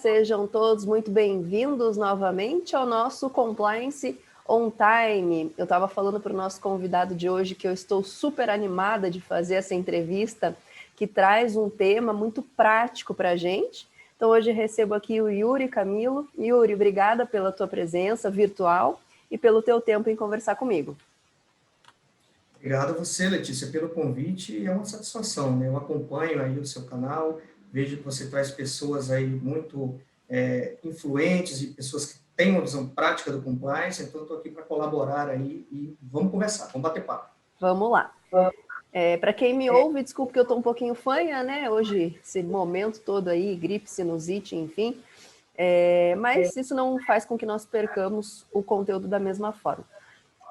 sejam todos muito bem-vindos novamente ao nosso Compliance On Time. Eu estava falando para o nosso convidado de hoje que eu estou super animada de fazer essa entrevista, que traz um tema muito prático para a gente. Então, hoje recebo aqui o Yuri Camilo. Yuri, obrigada pela tua presença virtual e pelo teu tempo em conversar comigo. Obrigado a você, Letícia, pelo convite. É uma satisfação, né? Eu acompanho aí o seu canal, vejo que você traz pessoas aí muito influentes e pessoas que têm uma visão prática do compliance, então estou aqui para colaborar aí e vamos conversar, vamos bater papo. Vamos lá. Para quem me ouve, desculpe que eu estou um pouquinho fanha, né? Hoje, esse momento todo aí, gripe, sinusite, enfim. Mas isso não faz com que nós percamos o conteúdo da mesma forma.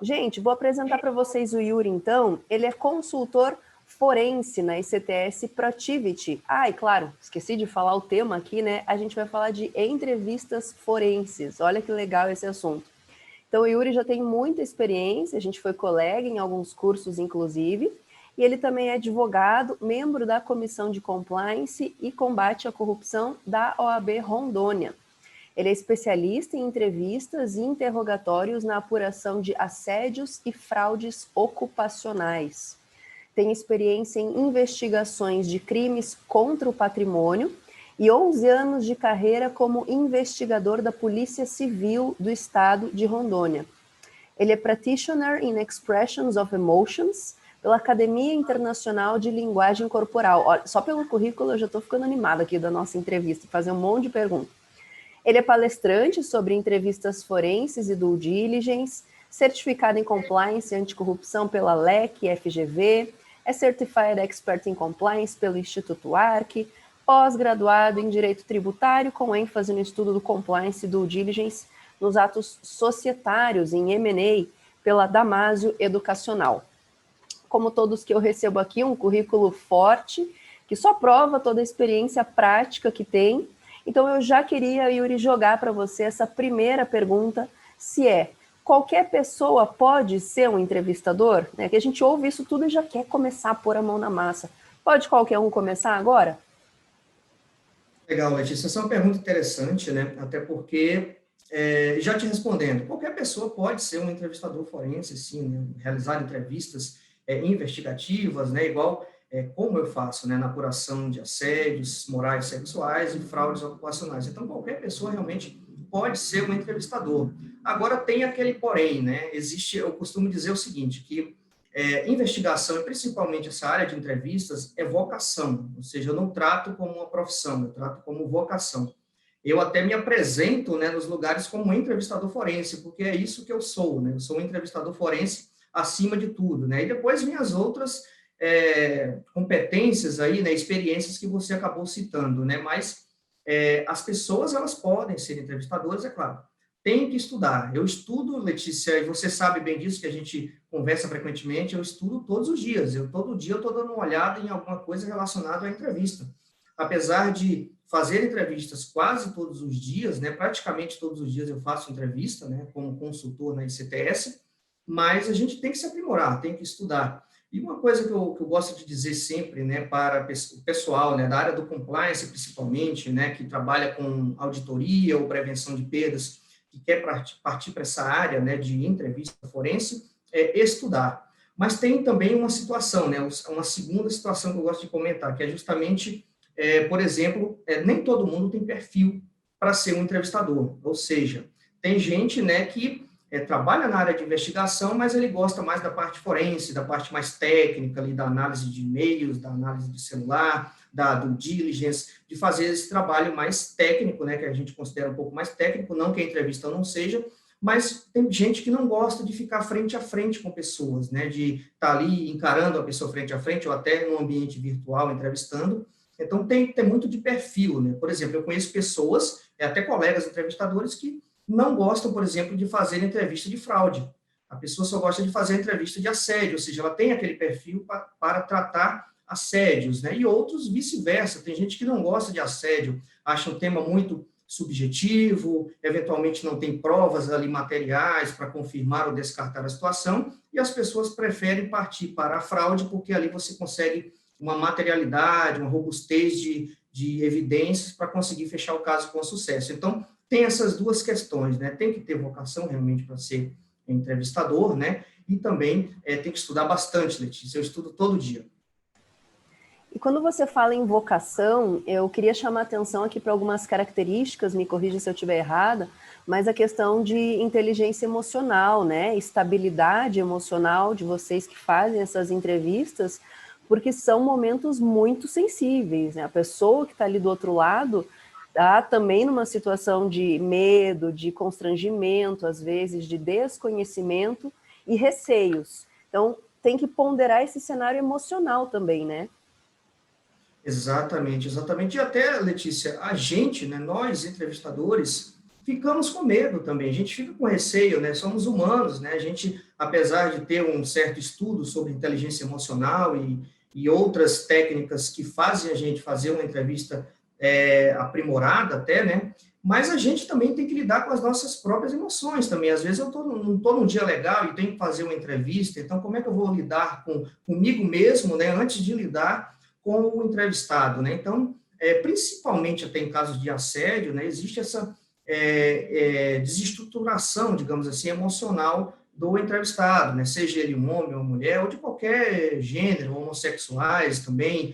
Gente, vou apresentar para vocês o Yuri, então. Ele é consultor forense na ICTS Protivity. E claro, esqueci de falar o tema aqui, né? A gente vai falar de entrevistas forenses. Olha que legal esse assunto. Então, o Yuri já tem muita experiência, a gente foi colega em alguns cursos, inclusive, e ele também é advogado, membro da Comissão de Compliance e Combate à Corrupção da OAB Rondônia. Ele é especialista em entrevistas e interrogatórios na apuração de assédios e fraudes ocupacionais. Tem experiência em investigações de crimes contra o patrimônio e 11 anos de carreira como investigador da Polícia Civil do Estado de Rondônia. Ele é Practitioner in Expressions of Emotions pela Academia Internacional de Linguagem Corporal. Olha, só pelo currículo eu já estou ficando animada aqui da nossa entrevista, fazer um monte de perguntas. Ele é palestrante sobre entrevistas forenses e due diligence, certificado em compliance e anticorrupção pela LEC e FGV, é Certified Expert in Compliance pelo Instituto ARC, pós-graduado em Direito Tributário com ênfase no estudo do compliance e due diligence nos atos societários em M&A pela Damásio Educacional. Como todos que eu recebo aqui, um currículo forte, que só prova toda a experiência prática que tem. Então, eu já queria, Yuri, jogar para você essa primeira pergunta, se qualquer pessoa pode ser um entrevistador? Né? Que a gente ouve isso tudo e já quer começar a pôr a mão na massa. Pode qualquer um começar agora? Legal, Letícia. Essa é uma pergunta interessante, né? Até porque, já te respondendo, qualquer pessoa pode ser um entrevistador forense, sim, né? Realizar entrevistas investigativas, né? Igual como eu faço, né? Na apuração de assédios morais sexuais e fraudes ocupacionais. Então, qualquer pessoa realmente pode ser um entrevistador. Agora, tem aquele porém, né? Eu costumo dizer o seguinte, que investigação, e principalmente essa área de entrevistas, é vocação, ou seja, eu não trato como uma profissão, eu trato como vocação. Eu até me apresento, né, nos lugares como um entrevistador forense, porque é isso que eu sou, né, eu sou um entrevistador forense acima de tudo, né, e depois vem as outras competências aí, né, experiências que você acabou citando, né, mas as pessoas, elas podem ser entrevistadoras, é claro, tem que estudar. Eu estudo, Letícia, e você sabe bem disso, que a gente conversa frequentemente, eu estudo todos os dias. Todo dia eu estou dando uma olhada em alguma coisa relacionada à entrevista. Apesar de fazer entrevistas quase todos os dias, né, praticamente todos os dias eu faço entrevista, né, como consultor na ICTS, mas a gente tem que se aprimorar, tem que estudar. E uma coisa que eu gosto de dizer sempre, né, para o pessoal, né, da área do compliance, principalmente, né, que trabalha com auditoria ou prevenção de perdas, que quer partir para essa área, né, de entrevista forense, estudar. Mas tem também uma situação, né, uma segunda situação que eu gosto de comentar, que é justamente, por exemplo, nem todo mundo tem perfil para ser um entrevistador, ou seja, tem gente, né, que trabalha na área de investigação, mas ele gosta mais da parte forense, da parte mais técnica, ali, da análise de e-mails, da análise de celular, da due diligence, de fazer esse trabalho mais técnico, né, que a gente considera um pouco mais técnico, não que a entrevista não seja, mas tem gente que não gosta de ficar frente a frente com pessoas, né, de estar ali encarando a pessoa frente a frente, ou até no ambiente virtual, entrevistando. Então, tem muito de perfil, né? Por exemplo, eu conheço pessoas, até colegas entrevistadores, que não gostam, por exemplo, de fazer entrevista de fraude. A pessoa só gosta de fazer entrevista de assédio, ou seja, ela tem aquele perfil para tratar assédios, né? E outros vice-versa. Tem gente que não gosta de assédio, acha um tema muito subjetivo, eventualmente não tem provas ali materiais para confirmar ou descartar a situação, e as pessoas preferem partir para a fraude, porque ali você consegue uma materialidade, uma robustez de evidências para conseguir fechar o caso com sucesso. Então, tem essas duas questões, né? Tem que ter vocação realmente para ser entrevistador, né? E também tem que estudar bastante, Letícia. Eu estudo todo dia. E quando você fala em vocação, eu queria chamar a atenção aqui para algumas características, me corrija se eu estiver errada, mas a questão de inteligência emocional, né? Estabilidade emocional de vocês que fazem essas entrevistas, porque são momentos muito sensíveis, né? A pessoa que está ali do outro lado está também numa situação de medo, de constrangimento, às vezes de desconhecimento e receios. Então, tem que ponderar esse cenário emocional também, né? Exatamente, exatamente. E até, Letícia, a gente, né, nós, entrevistadores, ficamos com medo também, a gente fica com receio, né, somos humanos, né, a gente, apesar de ter um certo estudo sobre inteligência emocional e outras técnicas que fazem a gente fazer uma entrevista aprimorada até, né, mas a gente também tem que lidar com as nossas próprias emoções também. Às vezes eu não estou num dia legal e tenho que fazer uma entrevista, então como é que eu vou lidar comigo mesmo, né, antes de lidar com o entrevistado, né? Então, principalmente até em casos de assédio, né, existe essa desestruturação, digamos assim, emocional do entrevistado, né? Seja ele um homem ou uma mulher, ou de qualquer gênero, homossexuais também,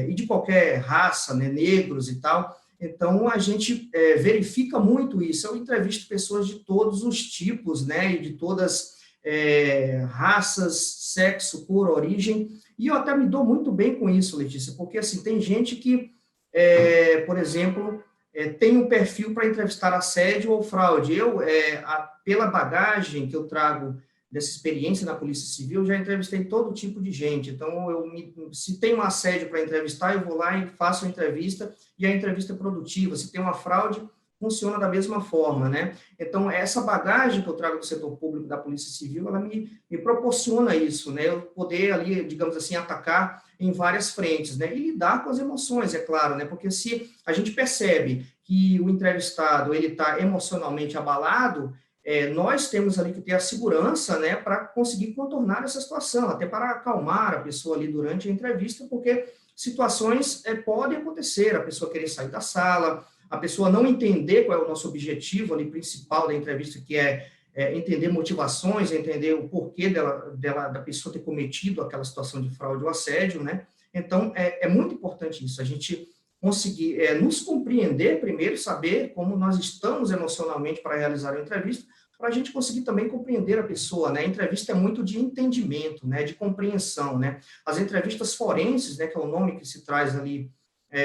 e de qualquer raça, né, negros e tal. Então, a gente verifica muito isso. Eu entrevisto pessoas de todos os tipos, né, e de todas raças, sexo, cor, origem, e eu até me dou muito bem com isso, Letícia, porque assim, tem gente que, por exemplo, tem um perfil para entrevistar assédio ou fraude. Eu, pela bagagem que eu trago dessa experiência na Polícia Civil, já entrevistei todo tipo de gente. Então, se tem um assédio para entrevistar, eu vou lá e faço a entrevista, e a entrevista é produtiva. Se tem uma fraude, funciona da mesma forma, né? Então, essa bagagem que eu trago do setor público da Polícia Civil, ela me proporciona isso, né? Eu poder ali, digamos assim, atacar em várias frentes, né? E lidar com as emoções, é claro, né? Porque se a gente percebe que o entrevistado, ele está emocionalmente abalado, nós temos ali que ter a segurança, né, para conseguir contornar essa situação, até para acalmar a pessoa ali durante a entrevista, porque situações podem acontecer, a pessoa querer sair da sala, a pessoa não entender qual é o nosso objetivo ali principal da entrevista, que é entender motivações, entender o porquê da pessoa ter cometido aquela situação de fraude ou assédio, né? Então, é muito importante isso, a gente conseguir nos compreender primeiro, saber como nós estamos emocionalmente para realizar a entrevista, para a gente conseguir também compreender a pessoa, né? A entrevista é muito de entendimento, né? De compreensão, né? As entrevistas forenses, né? Que é o nome que se traz ali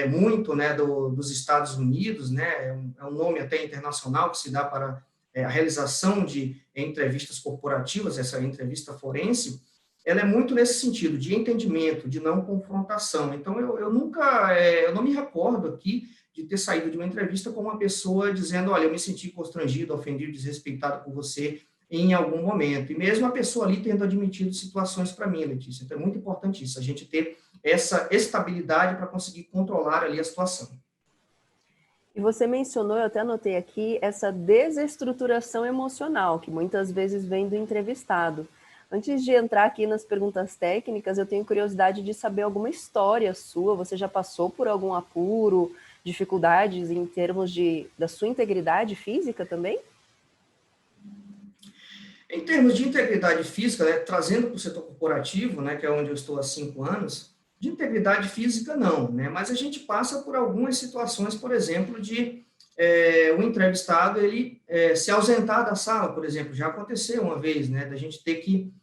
muito, né, dos Estados Unidos, né, é um nome até internacional que se dá para a realização de entrevistas corporativas, essa entrevista forense, ela é muito nesse sentido, de entendimento, de não confrontação. Então, eu nunca, eu não me recordo aqui de ter saído de uma entrevista com uma pessoa dizendo, olha, eu me senti constrangido, ofendido, desrespeitado por você em algum momento. E mesmo a pessoa ali tendo admitido situações para mim, Letícia. Então, é muito importante isso, a gente ter essa estabilidade para conseguir controlar ali a situação. E você mencionou, eu até anotei aqui, essa desestruturação emocional, que muitas vezes vem do entrevistado. Antes de entrar aqui nas perguntas técnicas, eu tenho curiosidade de saber alguma história sua. Você já passou por algum apuro, dificuldades em termos da sua integridade física também? Em termos de integridade física, né, trazendo para o setor corporativo, né, que é onde eu estou há 5 anos, de integridade física não, né, mas a gente passa por algumas situações, por exemplo, de o entrevistado ele se ausentar da sala, por exemplo, já aconteceu uma vez, né, da gente ter que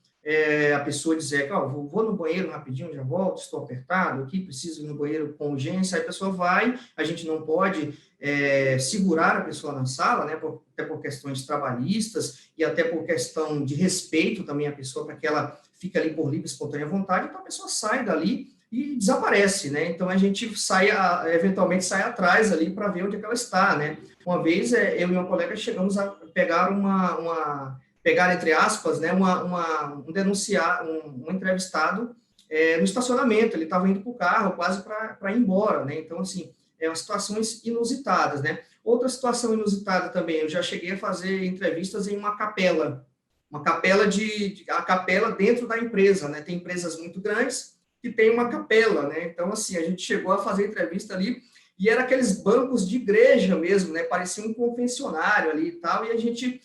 a pessoa dizer, oh, vou no banheiro rapidinho, já volto, estou apertado aqui, preciso ir no banheiro com urgência, aí a pessoa vai, a gente não pode segurar a pessoa na sala, né, até por questões trabalhistas e até por questão de respeito também à pessoa, para que ela fique ali por livre, espontânea vontade, então a pessoa sai dali e desaparece, né, então a gente eventualmente sai atrás ali para ver onde é que ela está, né. Uma vez eu e uma colega chegamos a pegar pegar, entre aspas, né, um entrevistado no estacionamento, ele estava indo para o carro quase para ir embora, né, então, assim, situações inusitadas, né. Outra situação inusitada também, eu já cheguei a fazer entrevistas em uma capela a capela dentro da empresa, né, tem empresas muito grandes, que tem uma capela, né? Então, assim, a gente chegou a fazer entrevista ali, e era aqueles bancos de igreja mesmo, né? Parecia um confessionário ali e tal, e a gente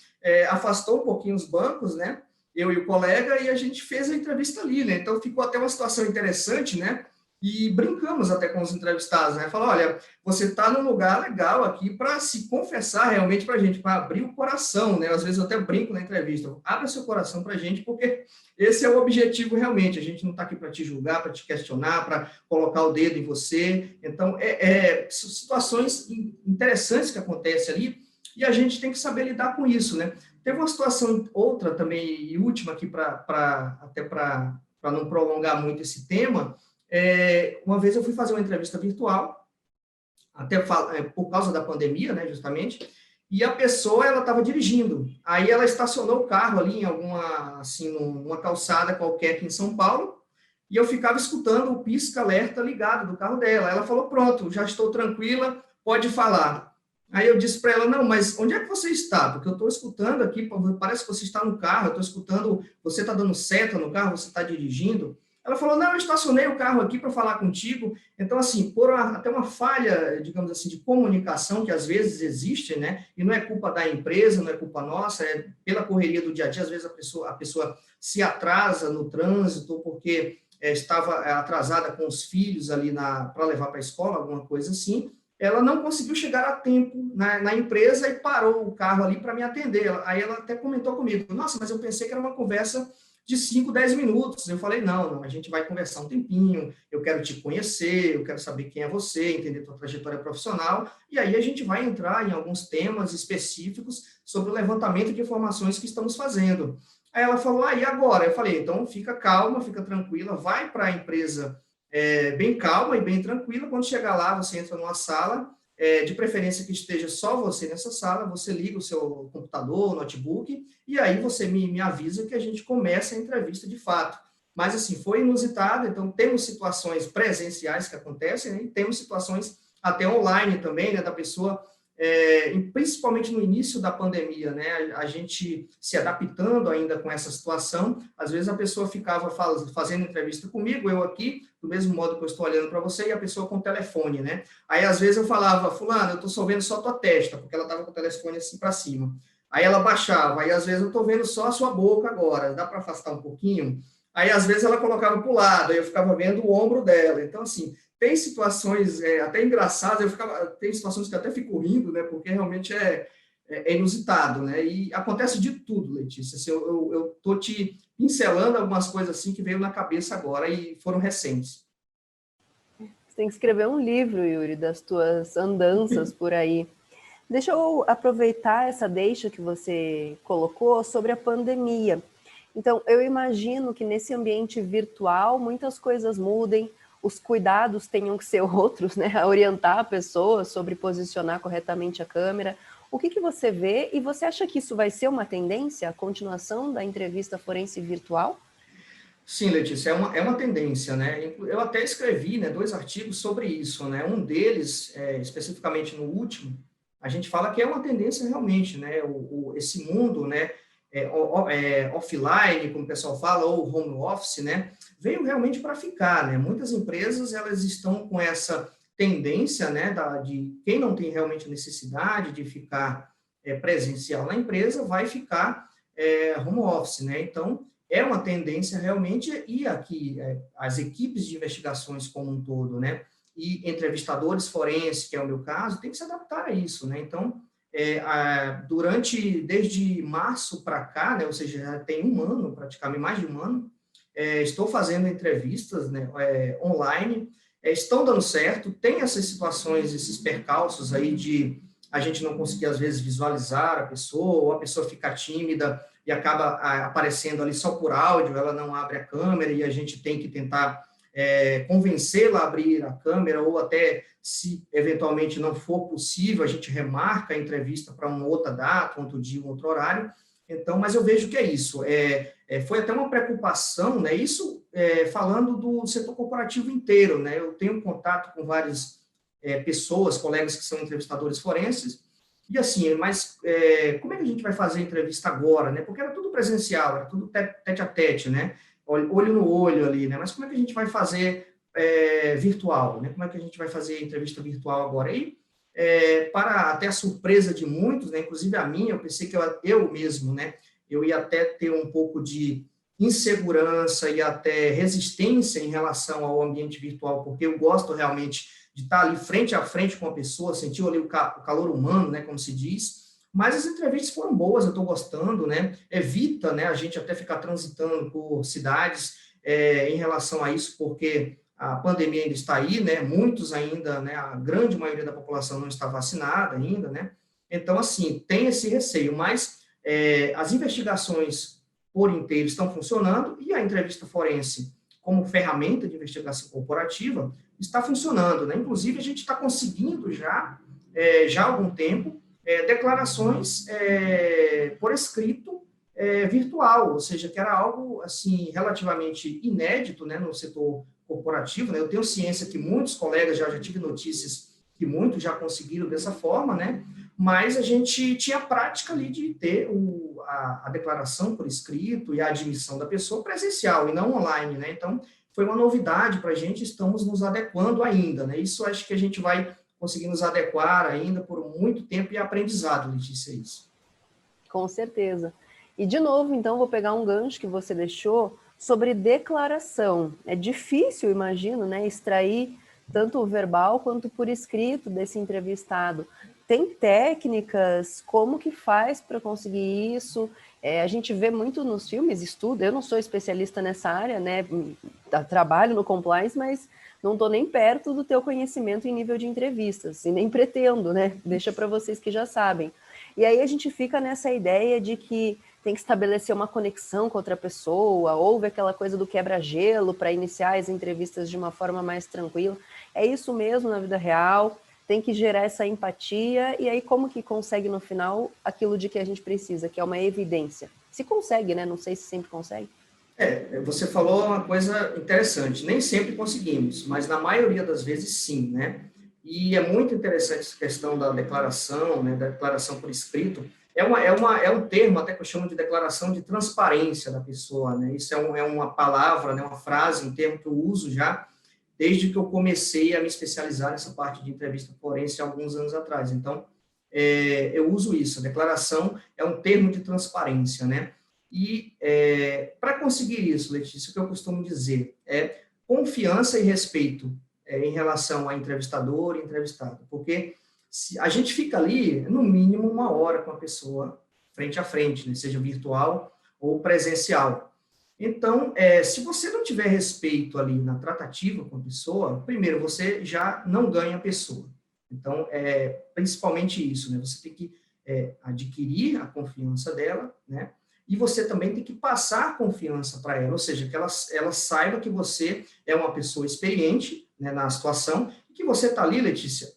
afastou um pouquinho os bancos, né? Eu e o colega, e a gente fez a entrevista ali, né? Então, ficou até uma situação interessante, né? E brincamos até com os entrevistados, né? Falou, olha, você está num lugar legal aqui para se confessar realmente para a gente, para abrir o coração, né? Às vezes eu até brinco na entrevista, abra seu coração para a gente, porque esse é o objetivo realmente. A gente não está aqui para te julgar, para te questionar, para colocar o dedo em você. Então, são situações interessantes que acontecem ali e a gente tem que saber lidar com isso, né? Teve uma situação, outra também, e última aqui, até para não prolongar muito esse tema. Uma vez eu fui fazer uma entrevista virtual, até por causa da pandemia, né, justamente, e a pessoa, ela estava dirigindo. Aí ela estacionou o carro ali em alguma, assim, numa calçada qualquer aqui em São Paulo, e eu ficava escutando o pisca-alerta ligado do carro dela. Ela falou, pronto, já estou tranquila, pode falar. Aí eu disse para ela, não, mas onde é que você está? Porque eu estou escutando aqui, parece que você está no carro, eu estou escutando, você está dando seta no carro, você está dirigindo. Ela falou, não, eu estacionei o carro aqui para falar contigo. Então, assim, até uma falha, digamos assim, de comunicação que às vezes existe, né? E não é culpa da empresa, não é culpa nossa, é pela correria do dia a dia. Às vezes a pessoa se atrasa no trânsito porque estava atrasada com os filhos ali para levar para a escola, alguma coisa assim. Ela não conseguiu chegar a tempo na empresa e parou o carro ali para me atender. Aí ela até comentou comigo, nossa, mas eu pensei que era uma conversa de 5, 10 minutos. Eu falei, não, a gente vai conversar um tempinho, eu quero te conhecer, eu quero saber quem é você, entender tua trajetória profissional, e aí a gente vai entrar em alguns temas específicos sobre o levantamento de informações que estamos fazendo. Aí ela falou, e agora? Eu falei, então fica calma, fica tranquila, vai para a empresa bem calma e bem tranquila. Quando chegar lá, você entra numa sala, de preferência que esteja só você nessa sala, você liga o seu computador, notebook, e aí você me avisa que a gente começa a entrevista de fato. Mas, assim, foi inusitado, então temos situações presenciais que acontecem, né, e temos situações até online também, né, da pessoa, principalmente no início da pandemia, né, a gente se adaptando ainda com essa situação. Às vezes a pessoa ficava fazendo entrevista comigo, eu aqui, do mesmo modo que eu estou olhando para você, e a pessoa com o telefone, né? Aí, às vezes, eu falava, fulano, eu estou só vendo só a tua testa, porque ela estava com o telefone assim para cima. Aí ela baixava, aí, às vezes, eu estou vendo só a sua boca agora, dá para afastar um pouquinho? Aí, às vezes, ela colocava para o lado, aí eu ficava vendo o ombro dela. Então, assim, tem situações até engraçadas, tem situações que até fico rindo, né? Porque realmente é inusitado, né? E acontece de tudo, Letícia. Assim, eu estou te pincelando algumas coisas assim que veio na cabeça agora e foram recentes. Você tem que escrever um livro, Yuri, das tuas andanças por aí. Deixa eu aproveitar essa deixa que você colocou sobre a pandemia. Então, eu imagino que nesse ambiente virtual muitas coisas mudem, os cuidados tenham que ser outros, né? A orientar a pessoa sobre posicionar corretamente a câmera. O que você vê e você acha que isso vai ser uma tendência, a continuação da entrevista forense virtual? Sim, Letícia, é uma tendência, né? Eu até escrevi, né, 2 artigos sobre isso, né? Um deles, especificamente no último, a gente fala que é uma tendência realmente, né? Esse mundo, né, offline, como o pessoal fala, ou home office, né, veio realmente para ficar, né? Muitas empresas, elas estão com essa tendência, né, de quem não tem realmente necessidade de ficar presencial na empresa, vai ficar home office, né? Então, é uma tendência realmente, e aqui as equipes de investigações como um todo, né, e entrevistadores forenses, que é o meu caso, tem que se adaptar a isso, né? Então, desde março para cá, né, ou seja, já tem um ano, praticamente mais de um ano, estou fazendo entrevistas, né, online, estão dando certo, tem essas situações, esses percalços aí de a gente não conseguir, às vezes, visualizar a pessoa, ou a pessoa ficar tímida e acaba aparecendo ali só por áudio, ela não abre a câmera e a gente tem que tentar convencê-la a abrir a câmera, ou até, se eventualmente não for possível, a gente remarca a entrevista para uma outra data, outro dia, um outro horário. Então, mas eu vejo que é isso. Foi até uma preocupação, né? Isso falando do setor corporativo inteiro, né? Eu tenho contato com várias pessoas, colegas que são entrevistadores forenses, e assim, mas como é que a gente vai fazer a entrevista agora, né? Porque era tudo presencial, era tudo tete a tete, né? olho no olho ali, né? Mas como é que a gente vai fazer virtual, né? Como é que a gente vai fazer entrevista virtual agora? E, para até a surpresa de muitos, né? Inclusive a minha, eu pensei que eu mesmo, né? Eu ia até ter um pouco de insegurança e até resistência em relação ao ambiente virtual, porque eu gosto realmente de estar ali frente a frente com a pessoa, sentir ali o calor humano, né, como se diz, mas as entrevistas foram boas, eu estou gostando, né, evita, né, a gente até ficar transitando por cidades em relação a isso, porque a pandemia ainda está aí, né, muitos ainda, né, a grande maioria da população não está vacinada ainda, né, então, assim, tem esse receio, mas as investigações por inteiro estão funcionando e a entrevista forense, como ferramenta de investigação corporativa, está funcionando, né? Inclusive, a gente está conseguindo já há algum tempo, declarações por escrito virtual, ou seja, que era algo, assim, relativamente inédito, né, no setor corporativo, né? Eu tenho ciência que muitos colegas, já tive notícias que muitos já conseguiram dessa forma, né? Mas a gente tinha a prática ali de ter a declaração por escrito e a admissão da pessoa presencial e não online, né? Então, foi uma novidade para a gente, estamos nos adequando ainda, né? Isso acho que a gente vai conseguir nos adequar ainda por muito tempo e aprendizado, Letícia, isso. Com certeza. E, de novo, então, vou pegar um gancho que você deixou sobre declaração. É difícil, imagino, né, extrair tanto o verbal quanto por escrito desse entrevistado. Tem técnicas? Como que faz para conseguir isso? A gente vê muito nos filmes, estuda, eu não sou especialista nessa área, né, trabalho no compliance, mas não estou nem perto do teu conhecimento em nível de entrevistas, e nem pretendo, né, deixa para vocês que já sabem. E aí a gente fica nessa ideia de que tem que estabelecer uma conexão com outra pessoa, houve aquela coisa do quebra-gelo para iniciar as entrevistas de uma forma mais tranquila. É isso mesmo na vida real, tem que gerar essa empatia, e aí como que consegue no final aquilo de que a gente precisa, que é uma evidência? Se consegue, né? Não sei se sempre consegue. Você falou uma coisa interessante, nem sempre conseguimos, mas na maioria das vezes sim, né? E é muito interessante essa questão da declaração, né, da declaração por escrito. É um termo até que eu chamo de declaração de transparência da pessoa, né? Isso é uma palavra, né, uma frase, um termo que eu uso já desde que eu comecei a me especializar nessa parte de entrevista forense há alguns anos atrás. Então, eu uso isso. A declaração é um termo de transparência, né? E para conseguir isso, Letícia, o que eu costumo dizer é confiança e respeito em relação a entrevistador e entrevistado, porque se a gente fica ali, no mínimo, 1 hora com a pessoa, frente a frente, né, seja virtual ou presencial. Então, se você não tiver respeito ali na tratativa com a pessoa, primeiro, você já não ganha a pessoa. Então, principalmente isso, né? Você tem que adquirir a confiança dela, né? E você também tem que passar a confiança para ela, ou seja, que ela saiba que você é uma pessoa experiente, né, na situação, e que você está ali, Letícia,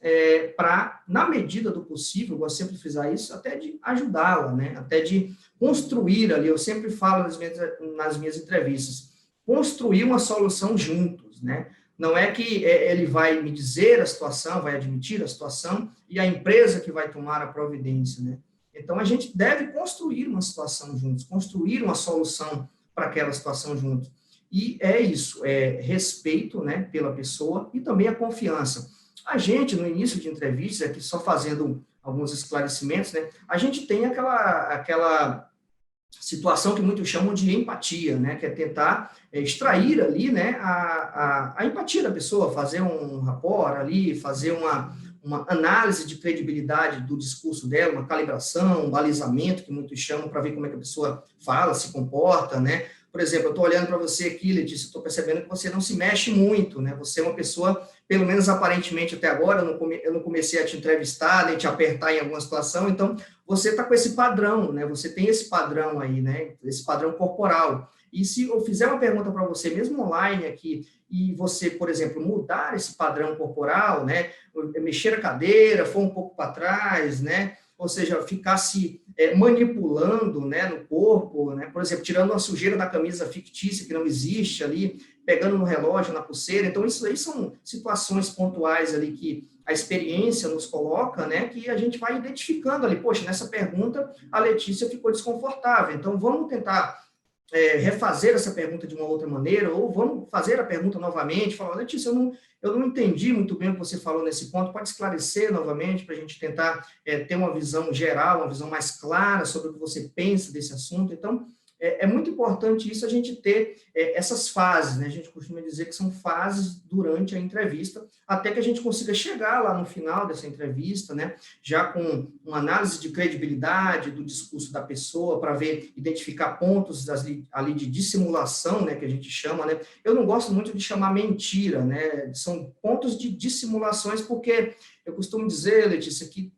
para, na medida do possível, eu gosto sempre de frisar isso, até de ajudá-la, né, até de construir ali, eu sempre falo nas minhas entrevistas, construir uma solução juntos, né? Não é que ele vai me dizer a situação, vai admitir a situação, e a empresa que vai tomar a providência, né? Então, a gente deve construir uma situação juntos, construir uma solução para aquela situação juntos. E é isso, respeito, né, pela pessoa e também a confiança. A gente, no início de entrevista, aqui só fazendo alguns esclarecimentos, né, a gente tem aquela situação que muitos chamam de empatia, né, que é tentar extrair ali, né, a empatia da pessoa, fazer um rapport ali, fazer uma análise de credibilidade do discurso dela, uma calibração, um balizamento, que muitos chamam, para ver como é que a pessoa fala, se comporta, né? Por exemplo, eu estou olhando para você aqui, Letícia, estou percebendo que você não se mexe muito, né? Você é uma pessoa, pelo menos aparentemente até agora, eu não comecei a te entrevistar, nem te apertar em alguma situação, então você está com esse padrão, né? Você tem esse padrão aí, né? Esse padrão corporal. E se eu fizer uma pergunta para você, mesmo online aqui, e você, por exemplo, mudar esse padrão corporal, né? Mexer a cadeira, for um pouco para trás, né? Ou seja, ficar se manipulando, né, no corpo, né? Por exemplo, tirando uma sujeira da camisa fictícia que não existe ali, pegando no relógio, na pulseira. Então, isso aí são situações pontuais ali que a experiência nos coloca, né, que a gente vai identificando ali, poxa, nessa pergunta a Letícia ficou desconfortável, então vamos tentar refazer essa pergunta de uma outra maneira, ou vamos fazer a pergunta novamente, falar, Letícia, eu não entendi muito bem o que você falou nesse ponto, pode esclarecer novamente para a gente tentar ter uma visão geral, uma visão mais clara sobre o que você pensa desse assunto. Então, é muito importante isso, a gente ter essas fases, né? A gente costuma dizer que são fases durante a entrevista, até que a gente consiga chegar lá no final dessa entrevista, né? Já com uma análise de credibilidade do discurso da pessoa, para ver, identificar pontos ali de dissimulação, né? Que a gente chama, né? Eu não gosto muito de chamar mentira, né? São pontos de dissimulações, porque eu costumo dizer, Letícia, que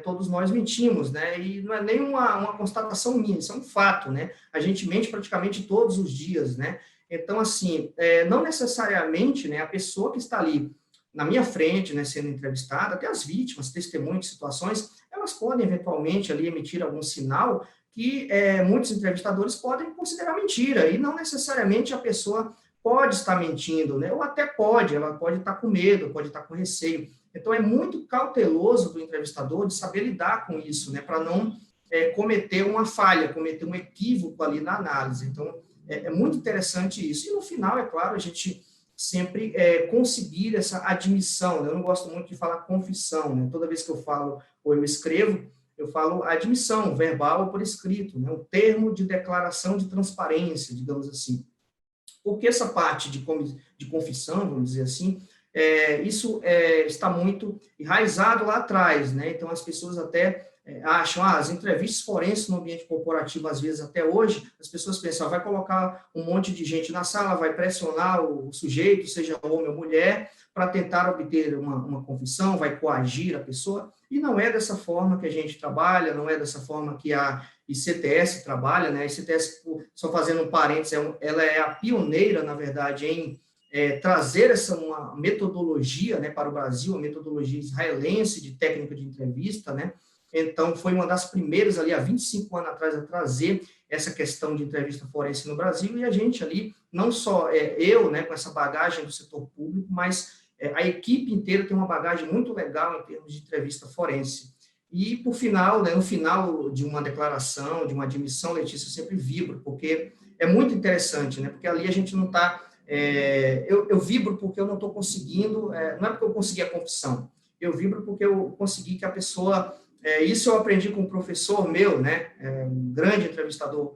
todos nós mentimos, né? E não é nem uma constatação minha, isso é um fato, né? A gente mente praticamente todos os dias, né? Então, assim, não necessariamente, né, a pessoa que está ali na minha frente, né, sendo entrevistada, até as vítimas, testemunhas de situações, elas podem eventualmente ali emitir algum sinal que muitos entrevistadores podem considerar mentira, e não necessariamente a pessoa pode estar mentindo, né? Ou até pode, ela pode estar com medo, pode estar com receio. Então, é muito cauteloso do entrevistador de saber lidar com isso, né, para não cometer uma falha, cometer um equívoco ali na análise. Então, é muito interessante isso. E, no final, é claro, a gente sempre conseguir essa admissão, né? Eu não gosto muito de falar confissão, né? Toda vez que eu falo ou eu escrevo, eu falo admissão, verbal ou por escrito, né? O termo de declaração de transparência, digamos assim. Porque essa parte de confissão, vamos dizer assim, isso está muito enraizado lá atrás, né? Então, as pessoas até acham, as entrevistas forenses no ambiente corporativo, às vezes, até hoje, as pessoas pensam, vai colocar um monte de gente na sala, vai pressionar o sujeito, seja homem ou mulher, para tentar obter uma confissão, vai coagir a pessoa, e não é dessa forma que a gente trabalha, não é dessa forma que a ICTS trabalha, né? A ICTS, só fazendo um parênteses, ela é a pioneira, na verdade, em trazer uma metodologia, né, para o Brasil, a metodologia israelense de técnica de entrevista, né? Então, foi uma das primeiras ali, há 25 anos atrás, a trazer essa questão de entrevista forense no Brasil, e a gente ali, não só eu, né, com essa bagagem do setor público, mas a equipe inteira tem uma bagagem muito legal em termos de entrevista forense. E, por final, né, no final de uma declaração, de uma admissão, Letícia, eu sempre vibro, porque é muito interessante, né, porque ali a gente não está... eu vibro porque eu não estou conseguindo, não é porque eu consegui a confissão, eu vibro porque eu consegui que a pessoa... isso eu aprendi com um professor meu, né, um grande entrevistador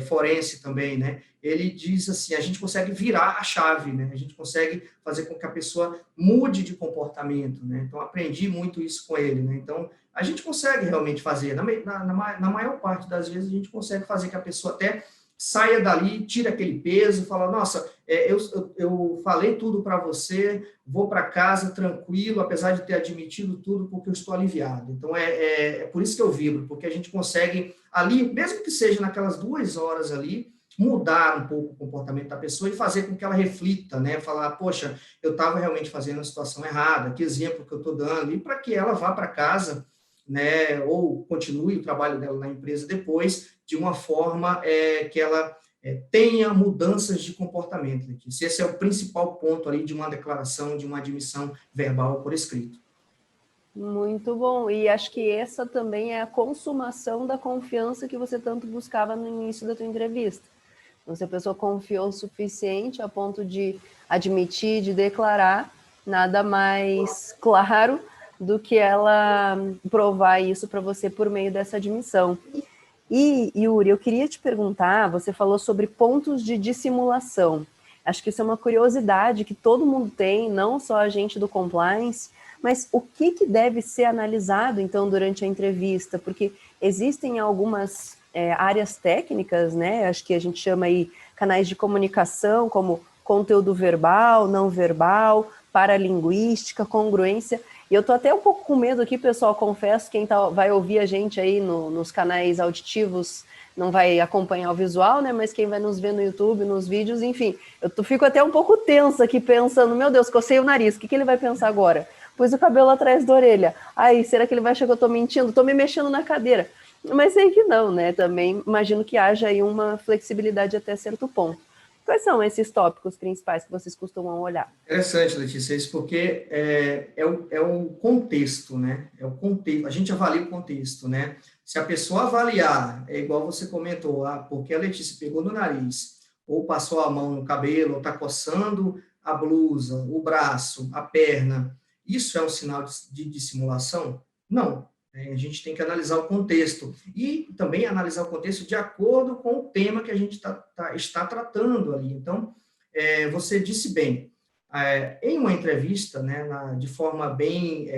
forense também, né, ele diz assim, a gente consegue virar a chave, né, a gente consegue fazer com que a pessoa mude de comportamento, né, então aprendi muito isso com ele, né, então a gente consegue realmente fazer, na maior parte das vezes a gente consegue fazer que a pessoa até saia dali, tira aquele peso, fala, nossa, eu falei tudo para você, vou para casa tranquilo, apesar de ter admitido tudo, porque eu estou aliviado. Então, é por isso que eu vibro, porque a gente consegue ali, mesmo que seja naquelas 2 horas ali, mudar um pouco o comportamento da pessoa e fazer com que ela reflita, né? Falar, poxa, eu estava realmente fazendo a situação errada, que exemplo que eu estou dando, e para que ela vá para casa, né, ou continue o trabalho dela na empresa depois, de uma forma que ela tenha mudanças de comportamento. Esse é o principal ponto ali de uma declaração, de uma admissão verbal por escrito. Muito bom, e acho que essa também é a consumação da confiança que você tanto buscava no início da tua entrevista. Então, se a pessoa confiou o suficiente a ponto de admitir, de declarar, nada mais claro do que ela provar isso para você por meio dessa admissão. E, Yuri, eu queria te perguntar, você falou sobre pontos de dissimulação. Acho que isso é uma curiosidade que todo mundo tem, não só a gente do compliance, mas o que deve ser analisado, então, durante a entrevista? Porque existem algumas áreas técnicas, né? Acho que a gente chama aí canais de comunicação, como conteúdo verbal, não verbal, paralinguística, congruência. E eu tô até um pouco com medo aqui, pessoal, confesso, quem vai ouvir a gente aí nos canais auditivos não vai acompanhar o visual, né? Mas quem vai nos ver no YouTube, nos vídeos, enfim, fico até um pouco tensa aqui pensando, meu Deus, cocei o nariz, o que ele vai pensar agora? Pus o cabelo atrás da orelha. Ai, será que ele vai achar que eu tô mentindo? Tô me mexendo na cadeira. Mas sei que não, né? Também imagino que haja aí uma flexibilidade até certo ponto. Quais são esses tópicos principais que vocês costumam olhar? Interessante, Letícia, isso porque é o contexto, né? É o contexto, a gente avalia o contexto, né? Se a pessoa avaliar, é igual você comentou, porque a Letícia pegou no nariz, ou passou a mão no cabelo, ou está coçando a blusa, o braço, a perna, isso é um sinal de dissimulação? Não. A gente tem que analisar o contexto e também analisar o contexto de acordo com o tema que a gente está tratando ali. Então, você disse bem, em uma entrevista, né, de forma bem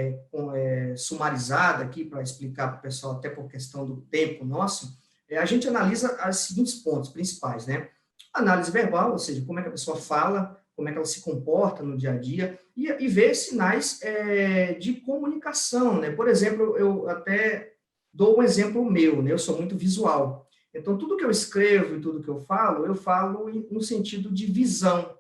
sumarizada aqui, para explicar para o pessoal, até por questão do tempo nosso, a gente analisa os seguintes pontos principais, né? Análise verbal, ou seja, como é que a pessoa fala, como é que ela se comporta no dia a dia, e ver sinais de comunicação, né? Por exemplo, eu até dou um exemplo meu, né? Eu sou muito visual. Então, tudo que eu escrevo e tudo que eu falo no sentido de visão.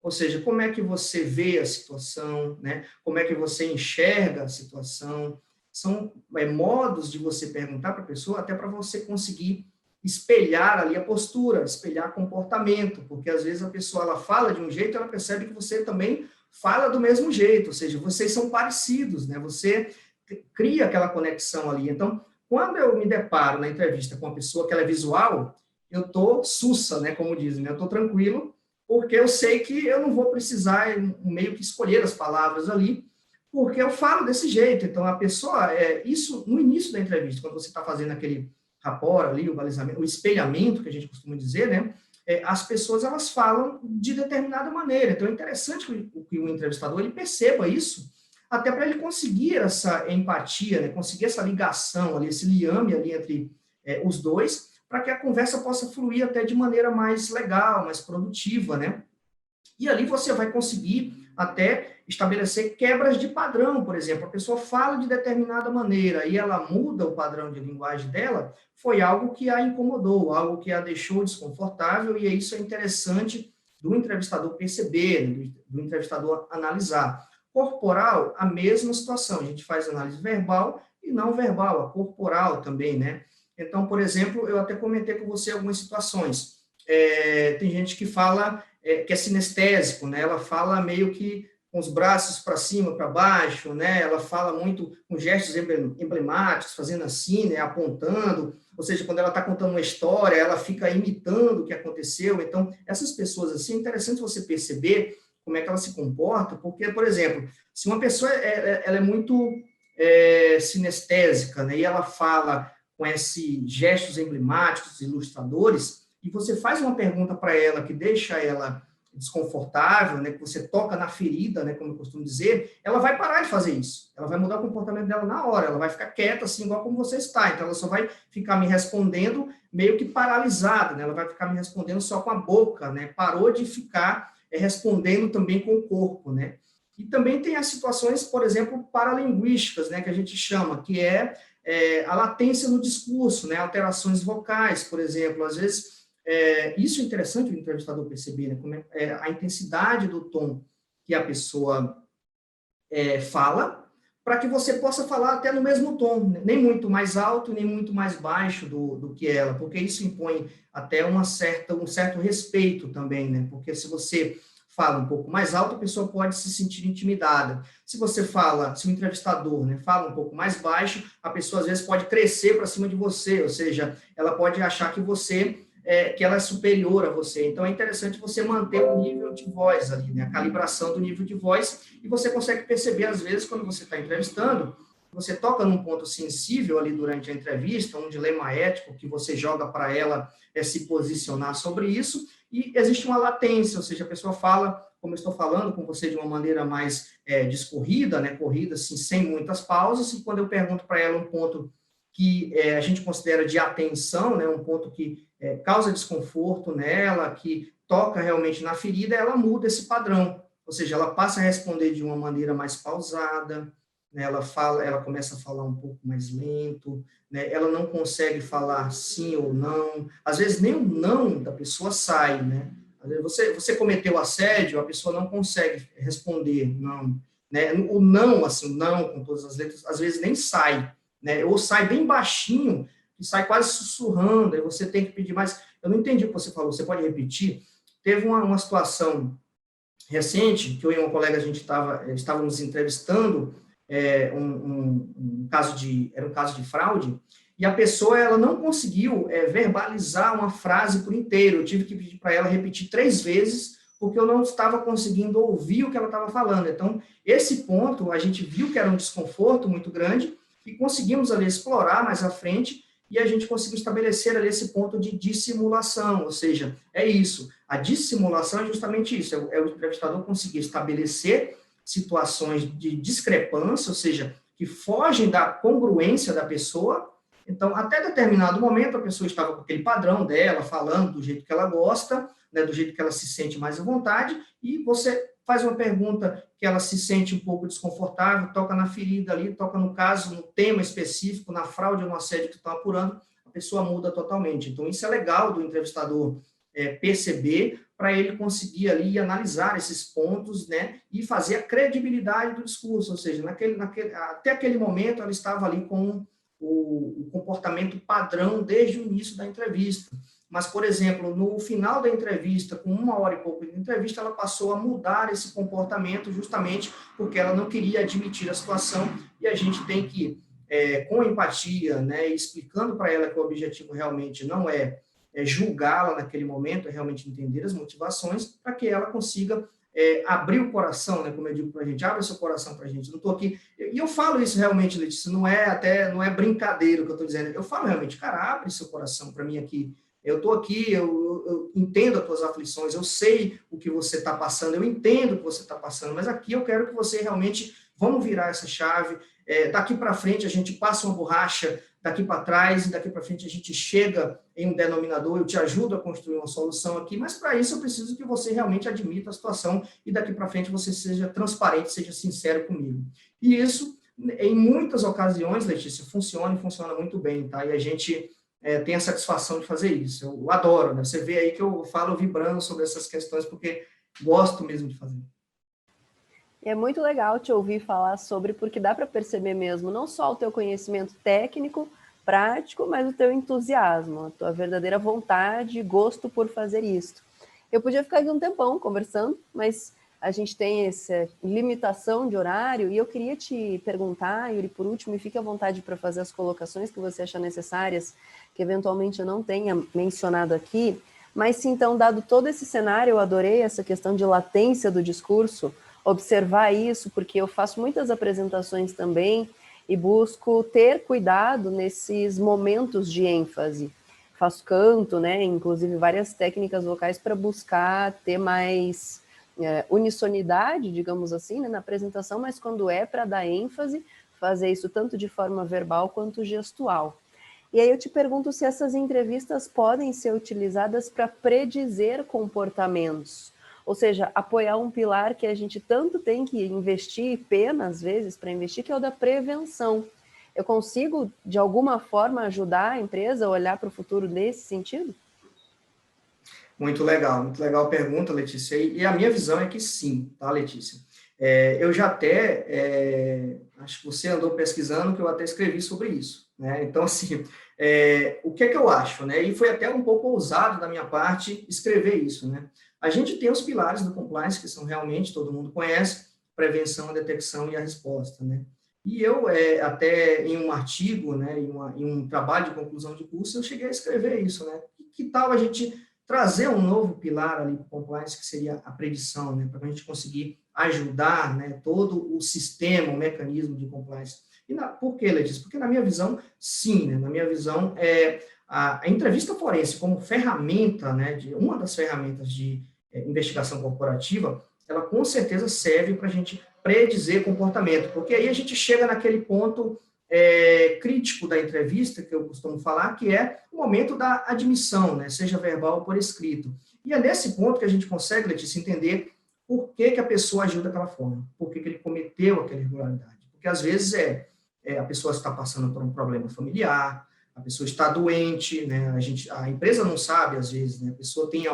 Ou seja, como é que você vê a situação, né? Como é que você enxerga a situação. São modos de você perguntar para a pessoa, até para você conseguir espelhar ali a postura, espelhar comportamento, porque às vezes a pessoa ela fala de um jeito, ela percebe que você também fala do mesmo jeito, ou seja, vocês são parecidos, né? Você cria aquela conexão ali. Então, quando eu me deparo na entrevista com uma pessoa que ela é visual, eu tô sussa, né, como dizem, né? Eu tô tranquilo, porque eu sei que eu não vou precisar meio que escolher as palavras ali, porque eu falo desse jeito. Então, a pessoa, isso no início da entrevista, quando você está fazendo aquele rapport ali, o balizamento, o espelhamento, que a gente costuma dizer, né? As pessoas, elas falam de determinada maneira. Então, é interessante que o entrevistador, ele perceba isso, até para ele conseguir essa empatia, né? Conseguir essa ligação ali, esse liame ali entre os dois, para que a conversa possa fluir até de maneira mais legal, mais produtiva, né? E ali você vai conseguir até estabelecer quebras de padrão, por exemplo, a pessoa fala de determinada maneira e ela muda o padrão de linguagem dela, foi algo que a incomodou, algo que a deixou desconfortável, e isso é interessante do entrevistador perceber, né, do entrevistador analisar. Corporal, a mesma situação, a gente faz análise verbal e não verbal, a corporal também, né? Então, por exemplo, eu até comentei com você algumas situações. Tem gente que fala que é sinestésico, né? Ela fala meio que com os braços para cima, para baixo, né? Ela fala muito com gestos emblemáticos, fazendo assim, né? Apontando, ou seja, quando ela está contando uma história, ela fica imitando o que aconteceu. Então, essas pessoas assim, é interessante você perceber como é que ela se comporta, porque, por exemplo, se uma pessoa ela é muito sinestésica, né? E ela fala com esses gestos emblemáticos, ilustradores, e você faz uma pergunta para ela que deixa ela desconfortável, né, que você toca na ferida, né, como eu costumo dizer, ela vai parar de fazer isso. Ela vai mudar o comportamento dela na hora, ela vai ficar quieta, assim, igual como você está. Então, ela só vai ficar me respondendo meio que paralisada, né? Ela vai ficar me respondendo só com a boca, né? Parou de ficar respondendo também com o corpo, né? E também tem as situações, por exemplo, paralinguísticas, né, que a gente chama, que a latência no discurso, né? Alterações vocais, por exemplo. Às vezes, isso é interessante o entrevistador perceber, né? Como a intensidade do tom que a pessoa fala, para que você possa falar até no mesmo tom, né? Nem muito mais alto, nem muito mais baixo do que ela, porque isso impõe até um certo respeito também, né? Porque se você fala um pouco mais alto, a pessoa pode se sentir intimidada. Se o entrevistador, né, fala um pouco mais baixo, a pessoa às vezes pode crescer para cima de você, ou seja, ela pode achar que que ela é superior a você. Então, é interessante você manter o nível de voz ali, né, a calibração do nível de voz, e você consegue perceber, às vezes, quando você está entrevistando, você toca num ponto sensível ali durante a entrevista, um dilema ético que você joga para ela se posicionar sobre isso, e existe uma latência, ou seja, a pessoa fala, como eu estou falando com você, de uma maneira mais discorrida, né, corrida, assim, sem muitas pausas, e quando eu pergunto para ela um ponto que a gente considera de atenção, né, um ponto que causa desconforto nela, que toca realmente na ferida, ela muda esse padrão, ou seja, ela passa a responder de uma maneira mais pausada, né, ela começa a falar um pouco mais lento, né, ela não consegue falar sim ou não, às vezes nem o não da pessoa sai, né, às vezes você cometeu assédio, a pessoa não consegue responder não, né, o não, assim, o não com todas as letras, às vezes nem sai, né, ou sai bem baixinho, que sai quase sussurrando, aí você tem que pedir mais. Eu não entendi o que você falou, você pode repetir? teve uma situação recente, que eu e uma colega, a gente estávamos entrevistando era um caso de fraude, e a pessoa ela não conseguiu verbalizar uma frase por inteiro. Eu tive que pedir para ela repetir 3 vezes, porque eu não estava conseguindo ouvir o que ela estava falando. Então, esse ponto, a gente viu que era um desconforto muito grande, e conseguimos ali explorar mais à frente, e a gente conseguiu estabelecer ali esse ponto de dissimulação, ou seja, é isso. A dissimulação é justamente isso, é o entrevistador conseguir estabelecer situações de discrepância, ou seja, que fogem da congruência da pessoa. Então, até determinado momento, a pessoa estava com aquele padrão dela, falando do jeito que ela gosta, né, do jeito que ela se sente mais à vontade, e você faz uma pergunta que ela se sente um pouco desconfortável, toca na ferida ali, toca no caso, no tema específico, na fraude ou no assédio que estão apurando, a pessoa muda totalmente. Então, isso é legal do entrevistador perceber, para ele conseguir ali analisar esses pontos, né, e fazer a credibilidade do discurso, ou seja, até aquele momento ela estava ali com o comportamento padrão desde o início da entrevista. Mas, por exemplo, no final da entrevista, com 1 hora e pouco de entrevista, ela passou a mudar esse comportamento justamente porque ela não queria admitir a situação, e a gente tem que, com empatia, né, explicando para ela que o objetivo realmente não é julgá-la naquele momento, é realmente entender as motivações, para que ela consiga abrir o coração, né, como eu digo para a gente, abre seu coração para a gente. Não estou aqui, e eu falo isso realmente, Letícia, não é brincadeira o que eu estou dizendo, eu falo realmente, cara, abre seu coração para mim aqui. Eu estou aqui, eu entendo as tuas aflições, eu sei o que você está passando, eu entendo o que você está passando, mas aqui eu quero que você realmente, vamos virar essa chave, daqui para frente a gente passa uma borracha, daqui para trás, e daqui para frente a gente chega em um denominador, eu te ajudo a construir uma solução aqui, mas para isso eu preciso que você realmente admita a situação, e daqui para frente você seja transparente, seja sincero comigo. E isso, em muitas ocasiões, Letícia, funciona muito bem, tá? E a gente tem a satisfação de fazer isso. Eu adoro, né? Você vê aí que eu falo vibrando sobre essas questões, porque gosto mesmo de fazer. É muito legal te ouvir falar sobre, porque dá para perceber mesmo, não só o teu conhecimento técnico, prático, mas o teu entusiasmo, a tua verdadeira vontade e gosto por fazer isso. Eu podia ficar aqui um tempão conversando, mas a gente tem essa limitação de horário, e eu queria te perguntar, Yuri, por último, e fique à vontade para fazer as colocações que você achar necessárias, que eventualmente eu não tenha mencionado aqui, mas se então, dado todo esse cenário, eu adorei essa questão de latência do discurso, observar isso, porque eu faço muitas apresentações também e busco ter cuidado nesses momentos de ênfase. Faço canto, né, inclusive várias técnicas vocais para buscar ter mais unissonidade, digamos assim, né, na apresentação, mas quando é para dar ênfase, fazer isso tanto de forma verbal quanto gestual. E aí eu te pergunto se essas entrevistas podem ser utilizadas para predizer comportamentos, ou seja, apoiar um pilar que a gente tanto tem que investir, pena às vezes para investir, que é o da prevenção. Eu consigo, de alguma forma, ajudar a empresa a olhar para o futuro nesse sentido? Muito legal a pergunta, Letícia. E a minha visão é que sim, tá, Letícia? Eu já até, acho que você andou pesquisando, que eu até escrevi sobre isso, né? Então, assim, o que é que eu acho, né? E foi até um pouco ousado da minha parte escrever isso, né? A gente tem os pilares do compliance, que são realmente, todo mundo conhece, prevenção, a detecção e a resposta, né? E eu, até em um artigo, né, em um trabalho de conclusão de curso, eu cheguei a escrever isso, né? Que tal a gente trazer um novo pilar ali para o compliance, que seria a predição, né, para a gente conseguir ajudar, né, todo o sistema, o mecanismo de compliance. Por que, Letícia? Porque, na minha visão, sim, né, na minha visão, a entrevista forense como ferramenta, né, uma das ferramentas de investigação corporativa, ela com certeza serve para a gente predizer comportamento, porque aí a gente chega naquele ponto crítico da entrevista, que eu costumo falar, que é o momento da admissão, né, seja verbal ou por escrito. E é nesse ponto que a gente consegue, Letícia, entender por que a pessoa agiu daquela forma, por que ele cometeu aquela irregularidade. Porque, às vezes, a pessoa está passando por um problema familiar, a pessoa está doente, né, a empresa não sabe, às vezes, né, a pessoa tem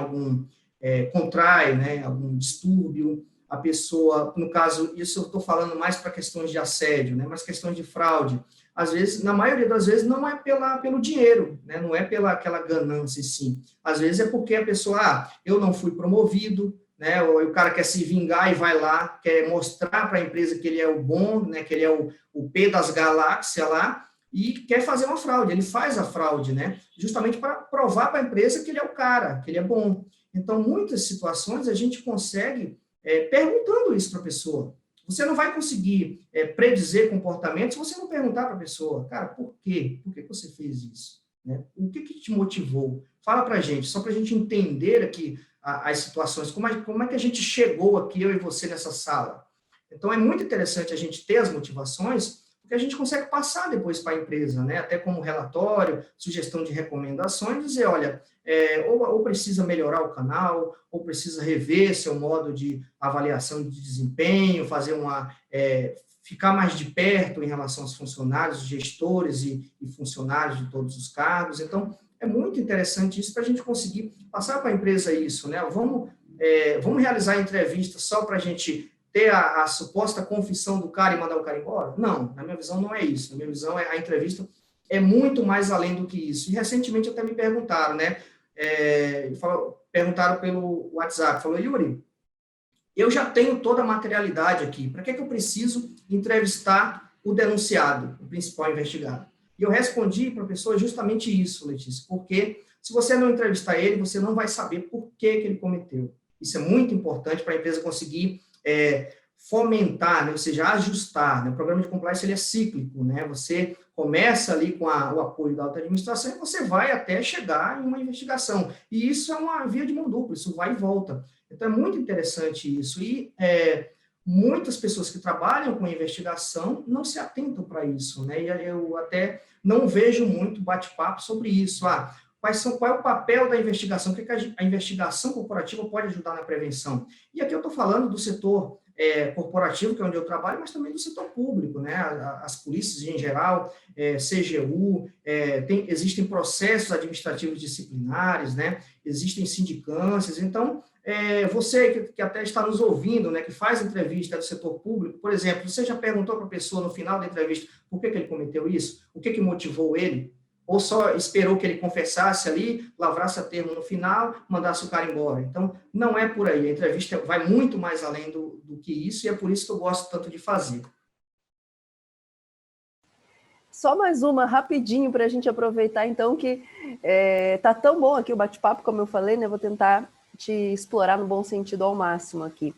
contrai, né, algum distúrbio, a pessoa, no caso, isso eu estou falando mais para questões de assédio, né, mas questões de fraude, às vezes, na maioria das vezes, não é pelo dinheiro, né, não é pela aquela ganância, sim. Às vezes é porque a pessoa, eu não fui promovido, né, ou o cara quer se vingar e vai lá, quer mostrar para a empresa que ele é o bom, né, que ele é o P das galáxias lá, e quer fazer uma fraude, ele faz a fraude, né, justamente para provar para a empresa que ele é o cara, que ele é bom. Então, muitas situações a gente consegue perguntando isso para a pessoa. Você não vai conseguir predizer comportamentos se você não perguntar para a pessoa, cara, por quê? Por que você fez isso? Né? O que te motivou? Fala para a gente, só para a gente entender aqui as situações, como é que a gente chegou aqui, eu e você, nessa sala. Então, é muito interessante a gente ter as motivações, porque a gente consegue passar depois para a empresa, né? Até como relatório, sugestão de recomendações, dizer, olha, ou precisa melhorar o canal, ou precisa rever seu modo de avaliação de desempenho, fazer ficar mais de perto em relação aos funcionários, gestores e funcionários de todos os cargos. Então, é muito interessante isso para a gente conseguir passar para a empresa isso, né? Vamos realizar a entrevista só para a gente ter a suposta confissão do cara e mandar o cara embora? Não, na minha visão não é isso. Na minha visão, a entrevista é muito mais além do que isso. E recentemente até me perguntaram, né? Perguntaram pelo WhatsApp, falou, Yuri, eu já tenho toda a materialidade aqui, para que eu preciso entrevistar o denunciado, o principal investigado? E eu respondi para a pessoa justamente isso, Letícia, porque se você não entrevistar ele, você não vai saber por que ele cometeu. Isso é muito importante para a empresa conseguir fomentar, né, ou seja, ajustar. Né? O programa de compliance ele é cíclico, né? Você começa ali com o apoio da alta administração e você vai até chegar em uma investigação. E isso é uma via de mão dupla, isso vai e volta. Então, é muito interessante isso. E muitas pessoas que trabalham com investigação não se atentam para isso, né? E eu até não vejo muito bate-papo sobre isso. Qual é o papel da investigação? O que a investigação corporativa pode ajudar na prevenção? E aqui eu estou falando do setor corporativo, que é onde eu trabalho, mas também do setor público, né? As polícias em geral, CGU, existem processos administrativos disciplinares, né? Existem sindicâncias. Então, você que até está nos ouvindo, né, que faz entrevista do setor público, por exemplo, você já perguntou para a pessoa no final da entrevista por que ele cometeu isso? O que motivou ele? Ou só esperou que ele confessasse ali, lavrasse a termo no final, mandasse o cara embora. Então, não é por aí. A entrevista vai muito mais além do que isso, e é por isso que eu gosto tanto de fazer. Só mais uma, rapidinho, para a gente aproveitar, então, que tá tão bom aqui o bate-papo, como eu falei, né? Vou tentar te explorar no bom sentido ao máximo aqui.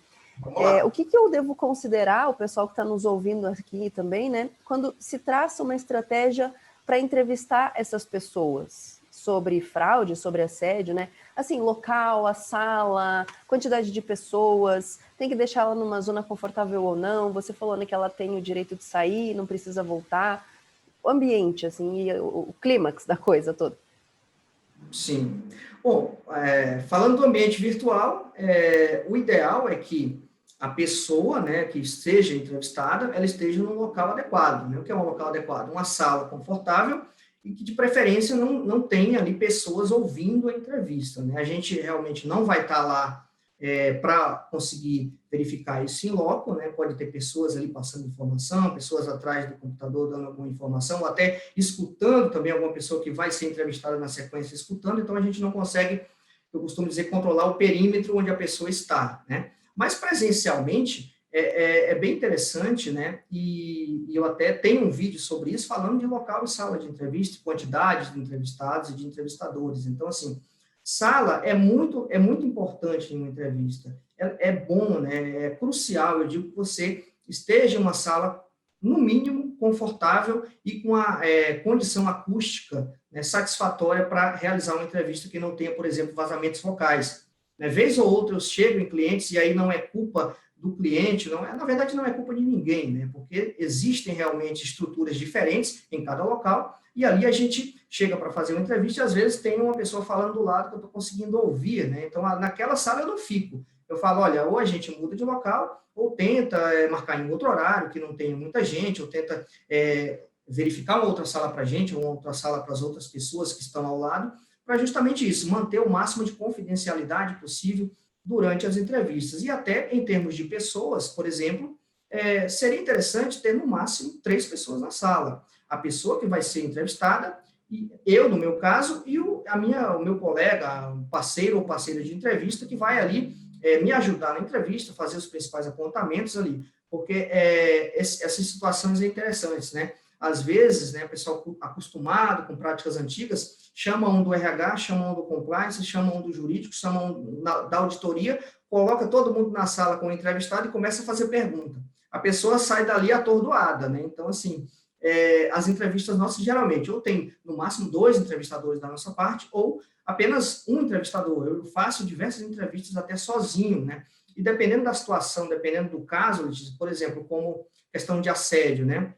O que eu devo considerar, o pessoal que está nos ouvindo aqui também, né? Quando se traça uma estratégia para entrevistar essas pessoas sobre fraude, sobre assédio, né? Assim, local, a sala, quantidade de pessoas, tem que deixar ela numa zona confortável ou não? Você falou, né, que ela tem o direito de sair, não precisa voltar. O ambiente, assim, e o clímax da coisa toda. Sim. Bom, falando do ambiente virtual, o ideal é que a pessoa, né, que esteja entrevistada, ela esteja num local adequado. Né? O que é um local adequado? Uma sala confortável e que, de preferência, não tenha ali pessoas ouvindo a entrevista. Né? A gente realmente não vai estar lá para conseguir verificar isso em loco, né? Pode ter pessoas ali passando informação, pessoas atrás do computador dando alguma informação, ou até escutando também alguma pessoa que vai ser entrevistada na sequência escutando, então a gente não consegue, eu costumo dizer, controlar o perímetro onde a pessoa está, né? Mas presencialmente é bem interessante, né? E eu até tenho um vídeo sobre isso, falando de local e sala de entrevista, quantidade de entrevistados e de entrevistadores. Então, assim, sala é muito importante em uma entrevista. É bom, né? É crucial, eu digo que você esteja em uma sala, no mínimo, confortável e com a condição acústica, né, satisfatória para realizar uma entrevista que não tenha, por exemplo, vazamentos vocais. Né? Vez ou outra eu chego em clientes e aí não é culpa do cliente, na verdade não é culpa de ninguém, né? Porque existem realmente estruturas diferentes em cada local, e ali a gente chega para fazer uma entrevista e às vezes tem uma pessoa falando do lado que eu estou conseguindo ouvir, né? Então, naquela sala eu não fico. Eu falo, olha, ou a gente muda de local, ou tenta marcar em outro horário, que não tenha muita gente, ou tenta verificar uma outra sala para a gente, ou uma outra sala para as outras pessoas que estão ao lado, para justamente isso, manter o máximo de confidencialidade possível, durante as entrevistas. E até em termos de pessoas, por exemplo, seria interessante ter no máximo 3 pessoas na sala. A pessoa que vai ser entrevistada, e eu, no meu caso, e o meu colega, um parceiro ou parceira de entrevista, que vai ali me ajudar na entrevista, fazer os principais apontamentos ali, porque essas situações são interessantes, né? Às vezes, né, o pessoal acostumado com práticas antigas, chama um do RH, chama um do compliance, chama um do jurídico, chama um da auditoria, coloca todo mundo na sala com o entrevistado e começa a fazer pergunta. A pessoa sai dali atordoada, né? Então, assim, as entrevistas nossas, geralmente, ou tem, no máximo, 2 entrevistadores da nossa parte, ou apenas um entrevistador. Eu faço diversas entrevistas até sozinho, né? E dependendo da situação, dependendo do caso, por exemplo, como questão de assédio, né?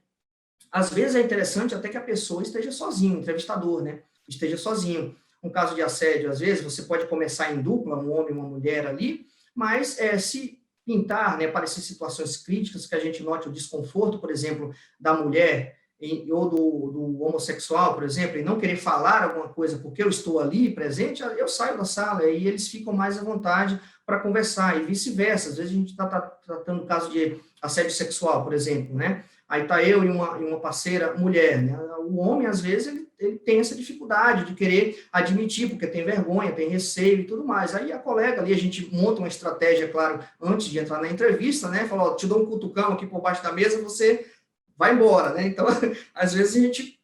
Às vezes é interessante até que a pessoa esteja sozinho, o entrevistador, né? Esteja sozinho. Um caso de assédio, às vezes, você pode começar em dupla, um homem e uma mulher ali, mas se pintar, né, aparecer situações críticas que a gente note o desconforto, por exemplo, da mulher ou do homossexual, por exemplo, e não querer falar alguma coisa porque eu estou ali presente, eu saio da sala e eles ficam mais à vontade para conversar, e vice-versa. Às vezes a gente está tratando caso de assédio sexual, por exemplo, né? Aí está eu e uma parceira mulher, né? O homem, às vezes, ele tem essa dificuldade de querer admitir, porque tem vergonha, tem receio e tudo mais. Aí a colega ali, a gente monta uma estratégia, claro, antes de entrar na entrevista, né? Fala, ó, te dou um cutucão aqui por baixo da mesa, você vai embora, né? Então, às vezes a gente,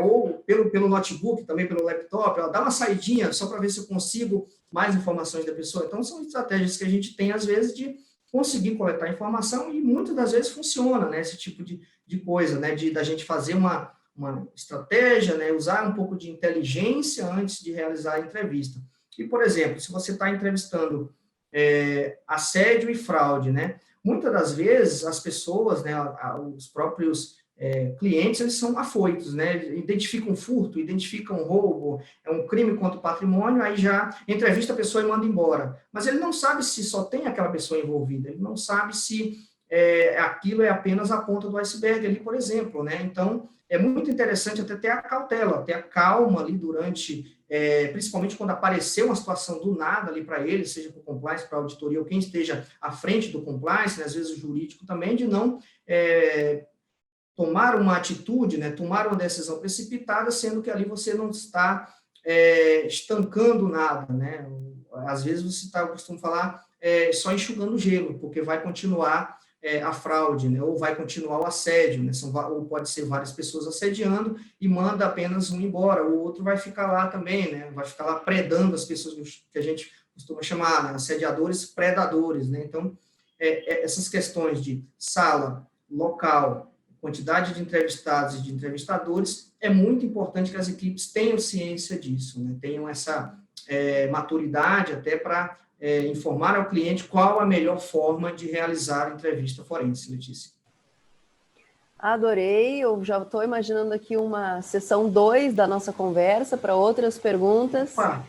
ou pelo notebook, também pelo laptop, ó, dá uma saidinha só para ver se eu consigo mais informações da pessoa. Então, são estratégias que a gente tem, às vezes, de conseguir coletar informação e muitas das vezes funciona, né? Esse tipo de coisa, né? Da gente fazer uma estratégia, né? Usar um pouco de inteligência antes de realizar a entrevista. E, por exemplo, se você está entrevistando assédio e fraude, né? Muitas das vezes as pessoas, né, os próprios clientes, eles são afoitos, né? Identificam furto, identificam roubo, é um crime contra o patrimônio, aí já entrevista a pessoa e manda embora. Mas ele não sabe se só tem aquela pessoa envolvida, ele não sabe se aquilo é apenas a ponta do iceberg ali, por exemplo, né? Então, é muito interessante até ter a cautela, ter a calma ali durante, principalmente quando aparecer uma situação do nada ali para ele, seja para o compliance, para a auditoria, ou quem esteja à frente do compliance, né, às vezes o jurídico também, de não tomar uma atitude, né, tomar uma decisão precipitada, sendo que ali você não está estancando nada, né? Às vezes você está, eu costumo falar, só enxugando gelo, porque vai continuar a fraude, né? Ou vai continuar o assédio, né? Ou pode ser várias pessoas assediando e manda apenas um embora, o outro vai ficar lá também, né? Vai ficar lá predando as pessoas que a gente costuma chamar, né? Assediadores, predadores, né? Então, essas questões de sala, local, quantidade de entrevistados e de entrevistadores, é muito importante que as equipes tenham ciência disso, né? Tenham essa maturidade até para informar ao cliente qual a melhor forma de realizar a entrevista forense, Letícia. Adorei, eu já estou imaginando aqui uma sessão 2 da nossa conversa para outras perguntas. Opa.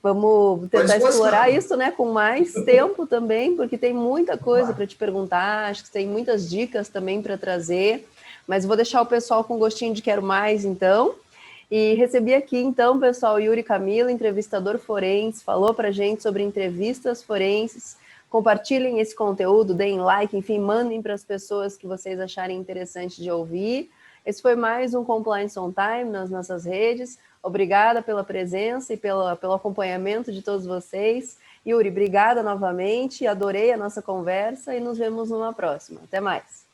Vamos tentar explorar isso, né, com mais tempo também, porque tem muita coisa para te perguntar, acho que tem muitas dicas também para trazer, mas vou deixar o pessoal com gostinho de quero mais, então. E recebi aqui, então, pessoal, Yuri Camilo, entrevistador forense, falou para a gente sobre entrevistas forenses. Compartilhem esse conteúdo, deem like, enfim, mandem para as pessoas que vocês acharem interessante de ouvir. Esse foi mais um Compliance on Time nas nossas redes. Obrigada pela presença e pelo acompanhamento de todos vocês. Yuri, obrigada novamente, adorei a nossa conversa e nos vemos numa próxima. Até mais.